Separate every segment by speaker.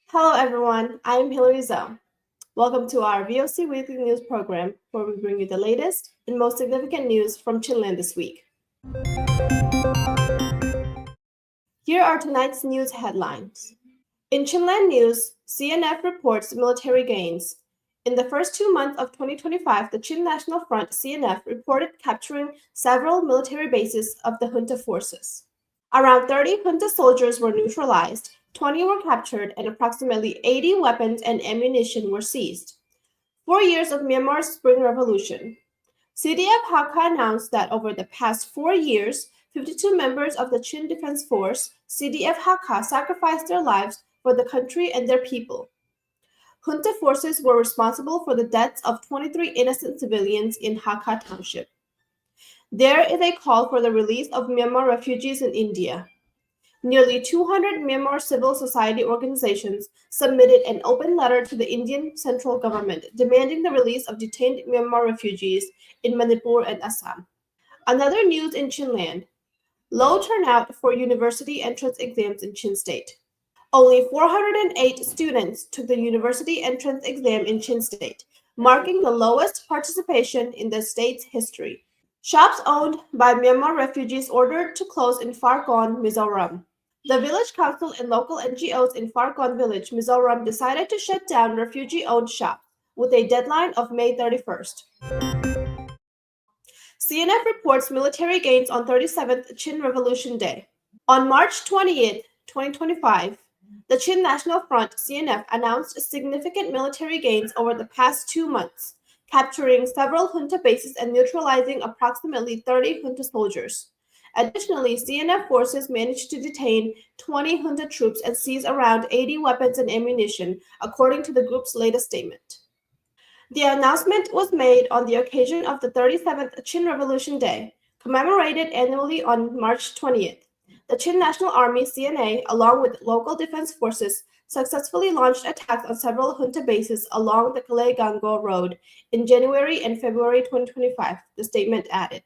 Speaker 1: Hello everyone, I'm Hilary Zhou. Welcome to our VOC Weekly News program, where we bring you the latest and most significant news from Chinland this week. Here are tonight's news headlines. In Chinland news, CNF reports military gains. In the first 2 months of 2025, the Chin National Front CNF reported capturing several military bases of the junta forces. Around 30 junta soldiers were neutralized, 20 were captured, and approximately 80 weapons and ammunition were seized. 4 years of Myanmar's Spring Revolution. CDF Hakka announced that over the past 4 years, 52 members of the Chin Defense Force, CDF Hakka, sacrificed their lives for the country and their people. Junta forces were responsible for the deaths of 23 innocent civilians in Hakka Township. There is a call for the release of Myanmar refugees in India. Nearly 200 Myanmar civil society organizations submitted an open letter to the Indian central government demanding the release of detained Myanmar refugees in Manipur and Assam. Another news in Chinland: low turnout for university entrance exams in Chin State. Only 408 students took the university entrance exam in Chin State, marking the lowest participation in the state's history. Shops owned by Myanmar refugees ordered to close in Fargon, Mizoram. The village council and local NGOs in Fargon village, Mizoram, decided to shut down refugee-owned shops with a deadline of May 31st. CNF reports military gains on 37th Chin Revolution Day. On March 20th, 2025, the Chin National Front CNF announced significant military gains over the past 2 months, capturing several junta bases and neutralizing approximately 30 junta soldiers. Additionally, CNF forces managed to detain 20 junta troops and seize around 80 weapons and ammunition, according to the group's latest statement. The announcement was made on the occasion of the 37th Chin Revolution Day, commemorated annually on March 20th. The Chin National Army CNA, along with local defense forces, successfully launched attacks on several junta bases along the Kalay-Gango Road in January and February 2025, the statement added.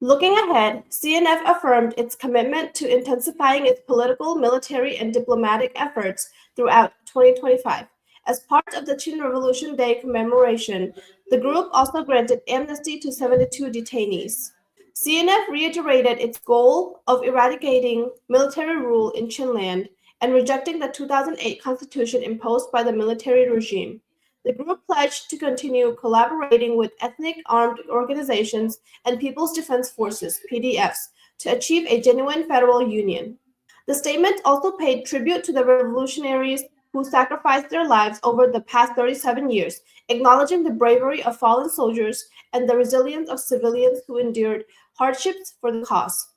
Speaker 1: Looking ahead, CNF affirmed its commitment to intensifying its political, military, and diplomatic efforts throughout 2025. As part of the Chin Revolution Day commemoration, the group also granted amnesty to 72 detainees. CNF reiterated its goal of eradicating military rule in Chinland and rejecting the 2008 constitution imposed by the military regime. The group pledged to continue collaborating with ethnic armed organizations and People's Defense Forces, PDFs, to achieve a genuine federal union. The statement also paid tribute to the revolutionaries who sacrificed their lives over the past 37 years, acknowledging the bravery of fallen soldiers and the resilience of civilians who endured hardships for the cause.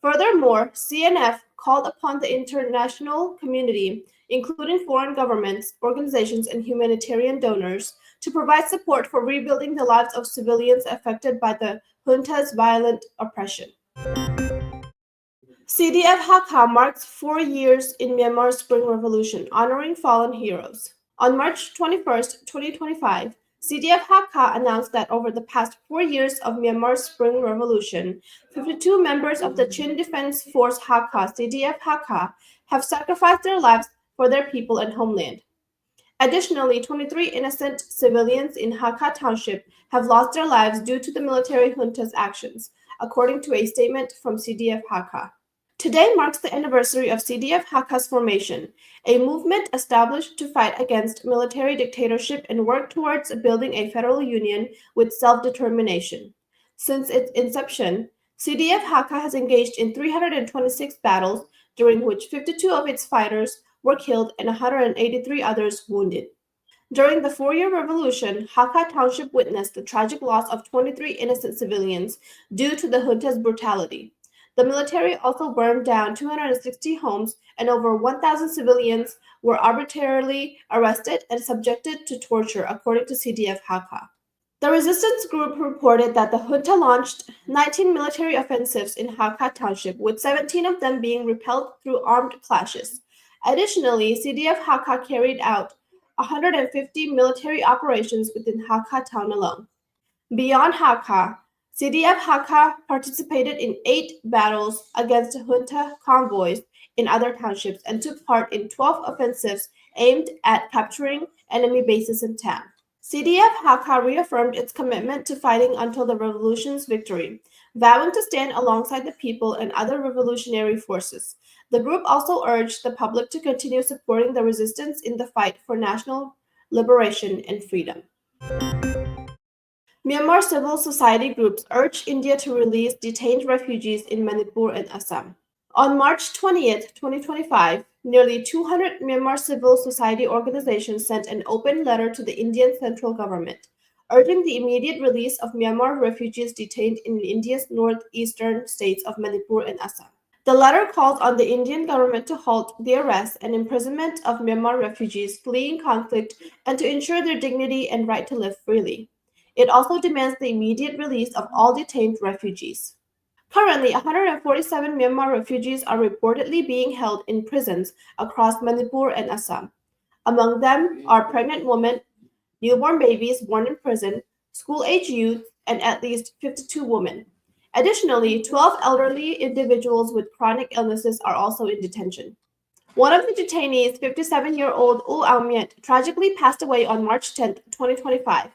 Speaker 1: Furthermore, CNF called upon the international community, including foreign governments, organizations, and humanitarian donors, to provide support for rebuilding the lives of civilians affected by the junta's violent oppression. CDF Hakka marks 4 years in Myanmar's Spring Revolution, honoring fallen heroes. On March 21st, 2025, CDF Hakka announced that over the past 4 years of Myanmar's Spring Revolution, 52 members of the Chin Defense Force Hakka, CDF Hakka, have sacrificed their lives for their people and homeland. Additionally, 23 innocent civilians in Hakka Township have lost their lives due to the military junta's actions, according to a statement from CDF Hakka. Today marks the anniversary of CDF Hakka's formation, a movement established to fight against military dictatorship and work towards building a federal union with self-determination. Since its inception, CDF Hakka has engaged in 326 battles, during which 52 of its fighters were killed and 183 others wounded. During the 4-year revolution, Hakka Township witnessed the tragic loss of 23 innocent civilians due to the junta's brutality. The military also burned down 260 homes, and over 1,000 civilians were arbitrarily arrested and subjected to torture, according to CDF Hakka. The resistance group reported that the junta launched 19 military offensives in Hakka Township, with 17 of them being repelled through armed clashes. Additionally, CDF Hakka carried out 150 military operations within Hakka town alone. Beyond Hakka, CDF Hakka participated in 8 battles against junta convoys in other townships and took part in 12 offensives aimed at capturing enemy bases in town. CDF Hakka reaffirmed its commitment to fighting until the revolution's victory, vowing to stand alongside the people and other revolutionary forces. The group also urged the public to continue supporting the resistance in the fight for national liberation and freedom. Myanmar civil society groups urged India to release detained refugees in Manipur and Assam. On March 20th, 2025, nearly 200 Myanmar civil society organizations sent an open letter to the Indian central government, urging the immediate release of Myanmar refugees detained in India's northeastern states of Manipur and Assam. The letter calls on the Indian government to halt the arrest and imprisonment of Myanmar refugees fleeing conflict and to ensure their dignity and right to live freely. It also demands the immediate release of all detained refugees. Currently, 147 Myanmar refugees are reportedly being held in prisons across Manipur and Assam. Among them are pregnant women, newborn babies born in prison, school-age youth, and at least 52 women. Additionally, 12 elderly individuals with chronic illnesses are also in detention. One of the detainees, 57-year-old U Aung tragically passed away on March 10, 2025,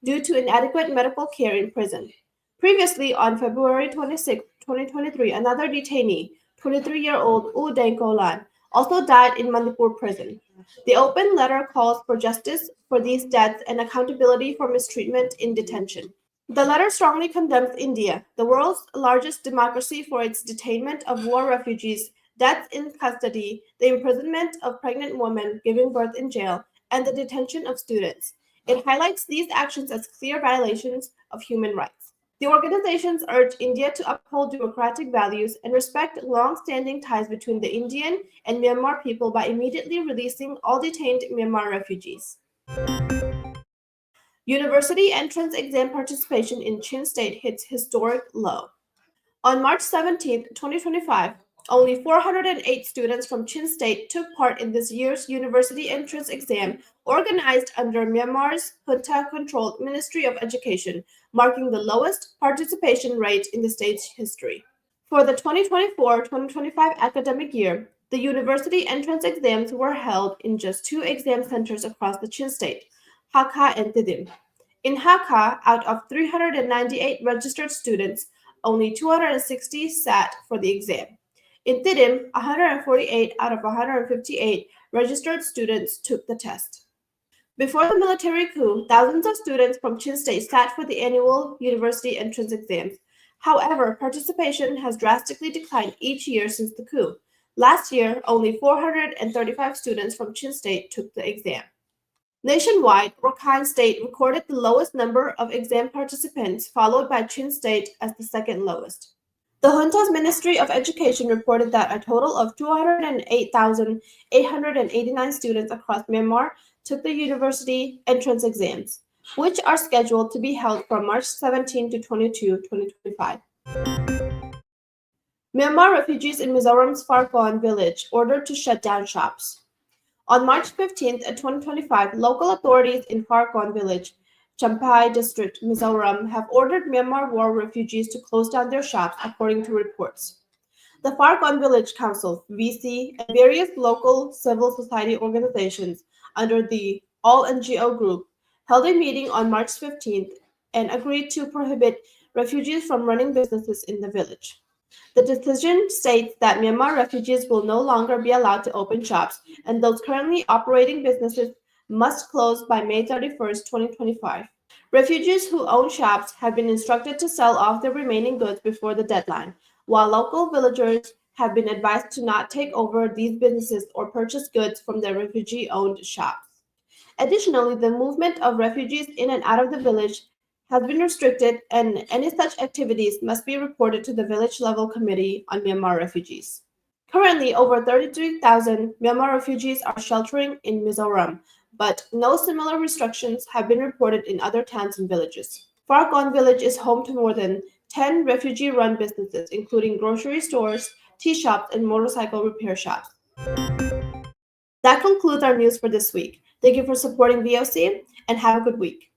Speaker 1: due to inadequate medical care in prison. Previously, on February 26, 2023, another detainee, 23-year-old U Dengkolan, also died in Manipur prison. The open letter calls for justice for these deaths and accountability for mistreatment in detention. The letter strongly condemns India, the world's largest democracy, for its detainment of war refugees, deaths in custody, the imprisonment of pregnant women giving birth in jail, and the detention of students. It highlights these actions as clear violations of human rights. The organizations urge India to uphold democratic values and respect long-standing ties between the Indian and Myanmar people by immediately releasing all detained Myanmar refugees. University entrance exam participation in Chin State hits historic low. On March 17, 2025, only 408 students from Chin State took part in this year's university entrance exam organized under Myanmar's junta-controlled Ministry of Education, marking the lowest participation rate in the state's history. For the 2024-2025 academic year, the university entrance exams were held in just 2 exam centers across the Chin State, Hakka and Thidim. In Hakka, out of 398 registered students, only 260 sat for the exam. In Thidim, 148 out of 158 registered students took the test. Before the military coup, thousands of students from Chin State sat for the annual university entrance exams. However, participation has drastically declined each year since the coup. Last year, only 435 students from Chin State took the exam. Nationwide, Rakhine State recorded the lowest number of exam participants, followed by Chin State as the second lowest. The junta's Ministry of Education reported that a total of 208,889 students across Myanmar took the university entrance exams, which are scheduled to be held from March 17 to 22, 2025. Myanmar refugees in Mizoram's Farkon village ordered to shut down shops. On March 15, 2025, local authorities in Farkon village, Champhai district, Mizoram, have ordered Myanmar war refugees to close down their shops, according to reports. The Farkon Village Council, VC, and various local civil society organizations under the All NGO Group held a meeting on March 15th and agreed to prohibit refugees from running businesses in the village. The decision states that Myanmar refugees will no longer be allowed to open shops, and those currently operating businesses must close by May 31st, 2025. Refugees who own shops have been instructed to sell off their remaining goods before the deadline, while local villagers have been advised to not take over these businesses or purchase goods from their refugee-owned shops. Additionally, the movement of refugees in and out of the village has been restricted, and any such activities must be reported to the village-level committee on Myanmar refugees. Currently, over 33,000 Myanmar refugees are sheltering in Mizoram, but no similar restrictions have been reported in other towns and villages. Farkon village is home to more than 10 refugee-run businesses, including grocery stores, tea shops, and motorcycle repair shops. That concludes our news for this week. Thank you for supporting VOC, and have a good week.